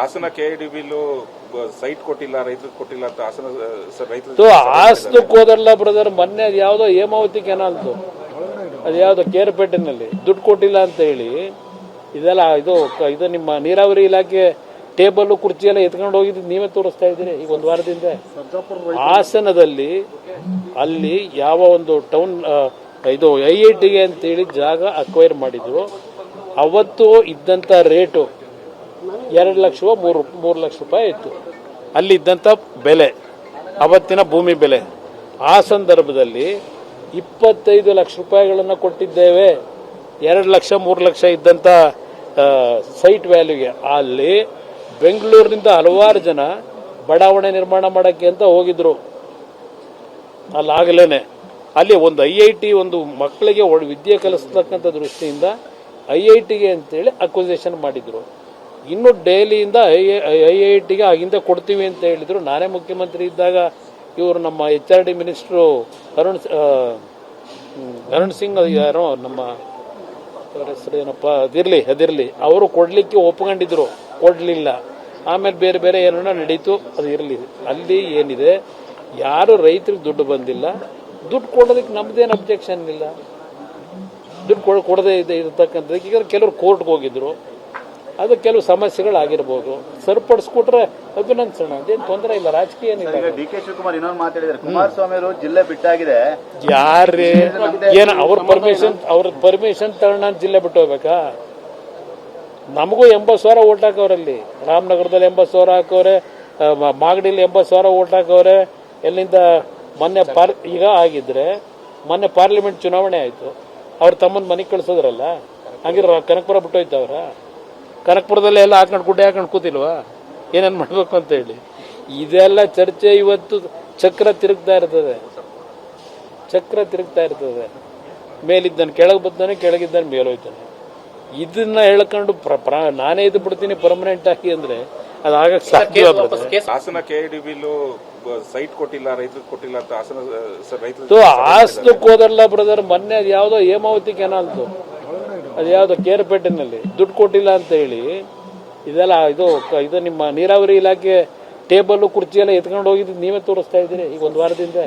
Hassan ಕೆಐಡಿಬಿಲು site ಕೊಟ್ಟಿಲ್ಲ, ರೈತರಿಗೆ ಕೊಟ್ಟಿಲ್ಲ ಅಂತ ಹಾಸನ ರೈತರು ಹಾಸನಕ್ಕೆ ಹೋದಲ್ಲ ಬ್ರದರ್. ಮೊನ್ನೆ ಅದು ಯಾವುದೋ ಹೇಮಾವತಿ ಕೆನಾಲ್ದು ಅದು ಯಾವುದೋ ಕೇರಪೇಟೆನಲ್ಲಿ ದುಡ್ಡು ಕೊಟ್ಟಿಲ್ಲ ಅಂತ ಹೇಳಿ ಇದೆಲ್ಲ ಇದು ನಿಮ್ಮ ನೀರಾವರಿ ಇಲಾಖೆ ಟೇಬಲ್ ಕುರ್ಚಿ ಎಲ್ಲ ಎತ್ಕೊಂಡು ಹೋಗಿದ್ದು ನೀವೇ ತೋರಿಸ್ತಾ ಇದ್ದೀರಿ ಈಗ ಒಂದು ವಾರದಿಂದ. ಹಾಸನದಲ್ಲಿ ಅಲ್ಲಿ ಯಾವ ಒಂದು ಟೌನ್ ಇದು IITಗೆ ಅಂತೇಳಿ ಜಾಗ ಅಕ್ವೈರ್ ಮಾಡಿದ್ರು. ಅವತ್ತು ಇದ್ದಂಥ ರೇಟು 2 ಲಕ್ಷವೋ 3 ಲಕ್ಷ ರೂಪಾಯಿ ಇತ್ತು ಅಲ್ಲಿ ಇದ್ದಂಥ ಬೆಲೆ, ಅವತ್ತಿನ ಭೂಮಿ ಬೆಲೆ. ಆ ಸಂದರ್ಭದಲ್ಲಿ 25 ಲಕ್ಷ ರೂಪಾಯಿಗಳನ್ನು ಕೊಟ್ಟಿದ್ದೇವೆ 2 ಲಕ್ಷ 3 ಲಕ್ಷ ಇದ್ದಂಥ ಸೈಟ್ ವ್ಯಾಲ್ಯೂಗೆ. ಅಲ್ಲಿ ಬೆಂಗಳೂರಿನಿಂದ ಹಲವಾರು ಜನ ಬಡಾವಣೆ ನಿರ್ಮಾಣ ಮಾಡೋಕ್ಕೆ ಅಂತ ಹೋಗಿದ್ರು. ಅಲ್ಲಾಗಲೇ ಅಲ್ಲಿ ಒಂದು IIT ಒಂದು ಮಕ್ಕಳಿಗೆ ವಿದ್ಯೆ ಕಲಿಸ್ತಕ್ಕಂಥ ದೃಷ್ಟಿಯಿಂದ IITಗೆ ಅಂತೇಳಿ ಅಕ್ವಿಸೇಷನ್ ಮಾಡಿದ್ರು. ಇನ್ನು ಡೈಲಿಯಿಂದ IITಗೆ ಆಗಿಂದ ಕೊಡ್ತೀವಿ ಅಂತ ಹೇಳಿದ್ರು. ನಾನೇ ಮುಖ್ಯಮಂತ್ರಿ ಇದ್ದಾಗ ಇವರು ನಮ್ಮ HRD ಮಿನಿಸ್ಟ್ರು ಅರುಣ್ ಸಿಂಗ್ ಯಾರೋ ನಮ್ಮ ಹೆಸರು ಏನಪ್ಪ ಅದಿರಲಿ ಅವರು ಕೊಡ್ಲಿಕ್ಕೆ ಒಪ್ಕೊಂಡಿದ್ರು, ಕೊಡ್ಲಿಲ್ಲ. ಆಮೇಲೆ ಬೇರೆ ಬೇರೆ ಏನೋ ನಡೀತು, ಅದು ಇರಲಿ. ಅಲ್ಲಿ ಏನಿದೆ, ಯಾರು ರೈತರಿಗೆ ದುಡ್ಡು ಬಂದಿಲ್ಲ, ದುಡ್ಡು ಕೊಡೋದಕ್ಕೆ ನಮ್ದೇನು ಅಬ್ಜೆಕ್ಷನ್ ಇಲ್ಲ. ದುಡ್ಡು ಕೊಡದೇ ಇರತಕ್ಕಂಥದ್ದಕ್ಕೆ ಈಗ ಕೆಲವರು ಕೋರ್ಟ್ಗೆ ಹೋಗಿದ್ರು, ಅದು ಕೆಲವು ಸಮಸ್ಯೆಗಳಾಗಿರ್ಬೋದು. ಸರಿಪಡಿಸ್ಕೊಟ್ರೆ ಅಭಿನಂದಿಸೋಣ, ಅದೇನು ತೊಂದರೆ ಇಲ್ಲ, ರಾಜಕೀಯ ಏನಿಲ್ಲ. DK ಶಿವಕುಮಾರ್ ಇನ್ನೊಂದು ಮಾತಾಡಿದ್ದಾರೆ, ಕುಮಾರಸ್ವಾಮಿ ಅವರು ಜಿಲ್ಲೆ ಬಿಟ್ಟಾಗಿದೆ. ಯಾರೇ ಏನು ಅವ್ರ ಪರ್ಮಿಷನ್ ತಗೊಂಡು ಜಿಲ್ಲೆ ಬಿಟ್ಟು ಹೋಗ್ಬೇಕಾ? ನಮಗೂ 80,000 ಓಟ್ ಹಾಕವ್ರಲ್ಲಿ. ರಾಮನಗರದಲ್ಲಿ 80,000 ಹಾಕವ್ರೆ, ಮಾಗಡಿಲಿ 80,000 ಓಟ್ ಹಾಕವ್ರೆ. ಎಲ್ಲಿಂದ ಮೊನ್ನೆ ಈಗ ಆಗಿದ್ರೆ ಮೊನ್ನೆ ಪಾರ್ಲಿಮೆಂಟ್ ಚುನಾವಣೆ ಆಯಿತು, ಅವ್ರ ತಮ್ಮನ ಮನೆಗೆ ಕಳಿಸೋದ್ರಲ್ಲ. ಹಂಗಿರ ಕನಕಪುರ ಬಿಟ್ಟೋಯ್ತವ್ರ. ಕನಕಪುರದಲ್ಲೇ ಎಲ್ಲ ಹಾಕೊಂಡು ಗುಡ್ಡೆ ಹಾಕೊಂಡು ಕೂತಿಲ್ವಾ ಏನೇನು ಮಾಡಬೇಕು ಅಂತ ಹೇಳಿ. ಇದೆಲ್ಲ ಚರ್ಚೆ ಇವತ್ತು ಚಕ್ರ ತಿರುಗ್ತಾ ಇರ್ತದೆ. ಮೇಲಿದ್ದಾನೆ ಕೆಳಗೆ ಬರ್ತಾನೆ, ಕೆಳಗಿದ್ದಾನೆ ಮೇಲೋಯ್ತಾನೆ. ಇದನ್ನ ಹೇಳ್ಕೊಂಡು ನಾನೇ ಇದು ಬಿಡ್ತೀನಿ ಪರ್ಮನೆಂಟ್ ಆಗಿ ಅಂದ್ರೆ ಅದು ಆಗಕ್ಕೆ ಸಾಧ್ಯ. ಹಾಸನ ಕೆಐಡಿಬಿಲು ಸೈಟ್ ಕೊಟ್ಟಿಲ್ಲ, ರೈತರಿಗೆ ಕೊಟ್ಟಿಲ್ಲ ಅಂತ ಹಾಸನ ಹಾಸನಕ್ಕೆ ಹೋದಲ್ಲ ಬ್ರದರ್. ಮೊನ್ನೆ ಅದು ಯಾವುದೋ ಹೇಮಾವತಿ ಕೆನಾಲ್ದು ಅದು ಯಾವುದೋ ಕೇರಪೇಟೆನಲ್ಲಿ ದುಡ್ಡು ಕೊಟ್ಟಿಲ್ಲ ಅಂತ ಹೇಳಿ ಇದೆಲ್ಲ ಇದು ನಿಮ್ಮ ನೀರಾವರಿ ಇಲಾಖೆ ಟೇಬಲ್ ಕುರ್ಚಿ ಎಲ್ಲ ಎತ್ಕೊಂಡು ಹೋಗಿದ್ದು ನೀವೇ ತೋರಿಸ್ತಾ ಇದ್ದೀರಿ ಈಗ ಒಂದು ವಾರದಿಂದ.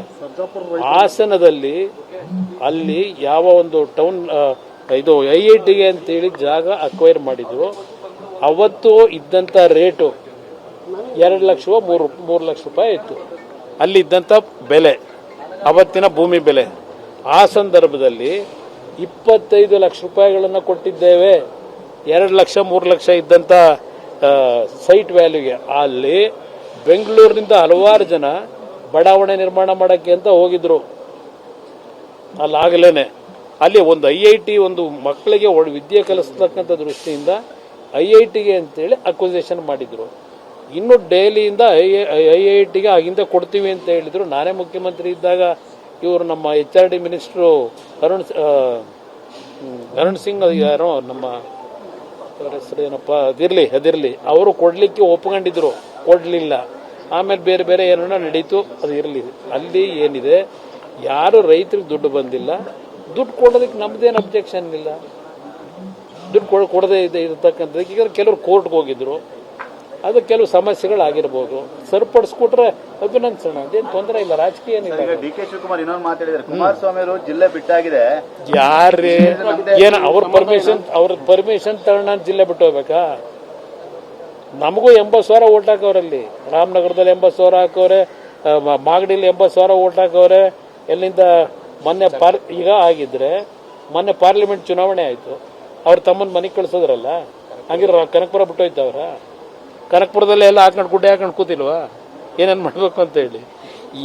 ಹಾಸನದಲ್ಲಿ ಅಲ್ಲಿ ಯಾವ ಒಂದು ಟೌನ್ ಇದು IITಗೆ ಅಂತೇಳಿ ಜಾಗ ಅಕ್ವೈರ್ ಮಾಡಿದ್ರು. ಅವತ್ತು ಇದ್ದಂಥ ರೇಟು 2 ಲಕ್ಷವೋ 3 ಲಕ್ಷ ರೂಪಾಯಿ ಇತ್ತು ಅಲ್ಲಿ ಇದ್ದಂಥ ಬೆಲೆ, ಅವತ್ತಿನ ಭೂಮಿ ಬೆಲೆ. ಆ ಸಂದರ್ಭದಲ್ಲಿ 25 ಲಕ್ಷ ರೂಪಾಯಿಗಳನ್ನು ಕೊಟ್ಟಿದ್ದೇವೆ 2 ಲಕ್ಷ 3 ಲಕ್ಷ ಇದ್ದಂಥ ಸೈಟ್ ವ್ಯಾಲ್ಯೂಗೆ. ಅಲ್ಲಿ ಬೆಂಗಳೂರಿನಿಂದ ಹಲವಾರು ಜನ ಬಡಾವಣೆ ನಿರ್ಮಾಣ ಮಾಡೋಕ್ಕೆ ಅಂತ ಹೋಗಿದ್ರು. ಅಲ್ಲಾಗಲೇ ಅಲ್ಲಿ ಒಂದು IIT ಒಂದು ಮಕ್ಕಳಿಗೆ ವಿದ್ಯೆ ಕಲಿಸ್ತಕ್ಕಂಥ ದೃಷ್ಟಿಯಿಂದ IITಗೆ ಅಂತೇಳಿ ಅಕ್ವಿಸೇಷನ್ ಮಾಡಿದ್ರು. ಇನ್ನು ಡೈಲಿಯಿಂದ IITಗೆ ಆಗಿಂದ ಕೊಡ್ತೀವಿ ಅಂತ ಹೇಳಿದ್ರು. ನಾನೇ ಮುಖ್ಯಮಂತ್ರಿ ಇದ್ದಾಗ ಇವರು ನಮ್ಮ HRD ಮಿನಿಸ್ಟ್ರು ಅರುಣ್ ಸಿಂಗ್ ಯಾರೋ ನಮ್ಮ ಹೆಸರು ಏನಪ್ಪ ಅದಿರಲಿ ಅವರು ಕೊಡ್ಲಿಕ್ಕೆ ಒಪ್ಕೊಂಡಿದ್ರು, ಕೊಡ್ಲಿಲ್ಲ. ಆಮೇಲೆ ಬೇರೆ ಬೇರೆ ಏನೋ ನಡೀತು, ಅದು ಇರಲಿ. ಅಲ್ಲಿ ಏನಿದೆ, ಯಾರು ರೈತರಿಗೆ ದುಡ್ಡು ಬಂದಿಲ್ಲ, ದುಡ್ಡು ಕೊಡೋದಕ್ಕೆ ನಮ್ದೇನು ಅಬ್ಜೆಕ್ಷನ್ ಇಲ್ಲ. ದುಡ್ಡು ಕೊಡದೇ ಇರತಕ್ಕಂಥದ್ದಕ್ಕೆ ಈಗ ಕೆಲವರು ಕೋರ್ಟ್ಗೆ ಹೋಗಿದ್ರು, ಅದು ಕೆಲವು ಸಮಸ್ಯೆಗಳಾಗಿರ್ಬೋದು. ಸರಿಪಡಿಸ್ಕೊಟ್ರೆ ಅಭಿನಂದಿಸೋಣ, ಅದೇನು ತೊಂದರೆ ಇಲ್ಲ, ರಾಜಕೀಯ ಏನಿಲ್ಲ. DK ಶಿವಕುಮಾರ್ ಇನ್ನೊಂದು ಮಾತಾಡಿದ್ದಾರೆ, ಕುಮಾರಸ್ವಾಮಿ ಅವರು ಜಿಲ್ಲೆ ಬಿಟ್ಟಾಗಿದೆ. ಯಾರೇ ಏನು ಅವ್ರ ಪರ್ಮಿಷನ್ ತಗೊಂಡು ಜಿಲ್ಲೆ ಬಿಟ್ಟು ಹೋಗ್ಬೇಕಾ? ನಮಗೂ 80,000 ಓಟ್ ಹಾಕವ್ರಲ್ಲಿ. ರಾಮನಗರದಲ್ಲಿ 80,000 ಹಾಕವ್ರೆ, ಮಾಗಡಿಲಿ 80,000 ಓಟ್ ಹಾಕವ್ರೆ. ಎಲ್ಲಿಂದ ಮೊನ್ನೆ ಈಗ ಆಗಿದ್ರೆ ಮೊನ್ನೆ ಪಾರ್ಲಿಮೆಂಟ್ ಚುನಾವಣೆ ಆಯಿತು, ಅವ್ರ ತಮ್ಮನ ಮನೆಗೆ ಕಳಿಸೋದ್ರಲ್ಲ. ಹಂಗಿರ ಕನಕಪುರ ಬಿಟ್ಟೋಯ್ತವ್ರ. ಕನಕಪುರದಲ್ಲೇ ಎಲ್ಲ ಹಾಕೊಂಡು ಗುಡ್ಡೆ ಹಾಕೊಂಡು ಕೂತಿಲ್ವಾ ಏನೇನು ಮಾಡಬೇಕು ಅಂತ ಹೇಳಿ.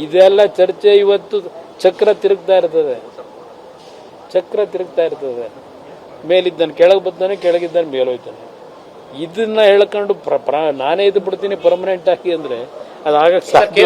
ಇದೆಲ್ಲ ಚರ್ಚೆ ಇವತ್ತು ಚಕ್ರ ತಿರುಗ್ತಾ ಇರ್ತದೆ. ಮೇಲಿದ್ದಾನೆ ಕೆಳಗೆ ಬರ್ತಾನೆ, ಕೆಳಗಿದ್ದಾನೆ ಮೇಲೋಯ್ತಾನೆ. ಇದನ್ನ ಹೇಳ್ಕೊಂಡು ನಾನೇ ಇದು ಬಿಡ್ತೀನಿ ಪರ್ಮನೆಂಟ್ ಆಗಿ ಅಂದ್ರೆ ಅದು ಆಗಕ್ಕೆ ಸಾಧ್ಯ.